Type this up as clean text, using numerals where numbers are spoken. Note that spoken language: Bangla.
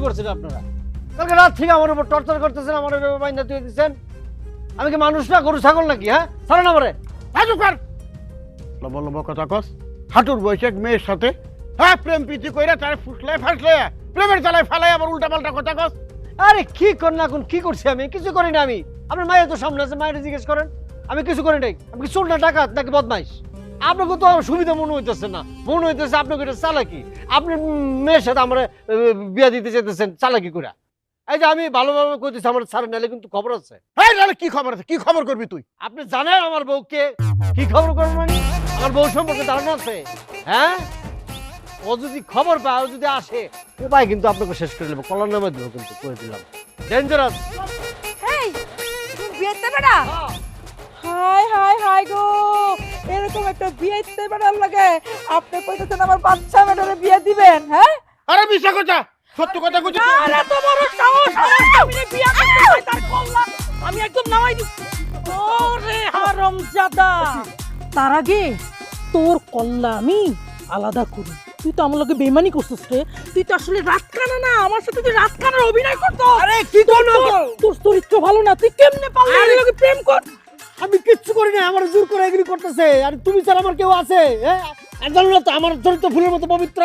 করছেন আপনারা? কালকে রাত থেকে আমার উপর টর্চার করতেছেন, আমার উপর বাইন্দা দিয়ে দিচ্ছেন। আমি কি মানুষ না, গরু ছাগল নাকি? হ্যাঁ, ছাড়েন আমারে। লব লব কথা কস, হাঁটুর বয়সে এক মেয়ের সাথে হ্যাঁ প্রেম প্রীতি কইরা তার ফুসলে ফাসলে প্রেমের জ্বালায় ফালাই আবার উল্টা পাল্টা কথা কস। আরে কি কর না কোন, কি করছি আমি? কিছু করি না আমি। আপনার মায়ের তো সামনে আছে, মায়ের জিজ্ঞেস করেন। আমি কিছু করি নাই। আমি কি চোর না ডাকাত নাকি বদমাইশ? আপনাকে তো আমার সুবিধা মনে হইতেছে না, মনে হইতেছে আপনাকে এটা চালাকি। আপনি মেয়ের সাথে আমার বিয়া দিতে চাইতেছেন চালাকি করে। এই যে আমি ভালোভাবে কইতেছি আমার ছাড়েন, নাহলে কিন্তু খবর আছে। এই নালে কি খবর আছে? কি খবর করবি তুই? আপনি জানেন আমার বউকে? কি খবর করবেন মানে? আমার বউ সম্পর্কে ধারণা আছে? হ্যাঁ, ও যদি খবর পায়, ও যদি আসে, উপায় কিন্তু আপনাকে শেষ করে নেবো। কলার নামে দেবো কিন্তু, করে দিলাম। ডেঞ্জারাস। এই তুমি বিয়েতে বেড়া, হাই হাই হাই গো, এরকম একটা বিয়েতে বেড়ার লাগে আপনি কইতেছেন আমার বাচ্চা মেয়েটারে বিয়ে দিবেন? হ্যাঁ, আরে মিশা কথা, সত্য কথা কইছিস। আরে তো বড় সাহস, আমি বিয়ে করতে চাই তার কল্লা আমি একদম নামাই দিই। ওরে হারামজাদা, তার আগে তোর কল্লা আমি আলাদা করি। তুই তো আমার লগে বেইমানি করছিস রে, তুই তো আসলে রাত কানা না, আমার সাথে তুই রাত কানার অভিনয় করতো। আরে কি করলো? তোর চরিত্র ভালো না, তুই কেমনে পারলি আমার লগে প্রেম কর? আমি কিচ্ছু করি না, আমার জোর করে এগুলি করতেছে। আর তুমি ছাড়া আমার কেউ আছে? হ্যাঁ, আর জানো না তো আমার চরিত্র ফুলের মতো পবিত্র।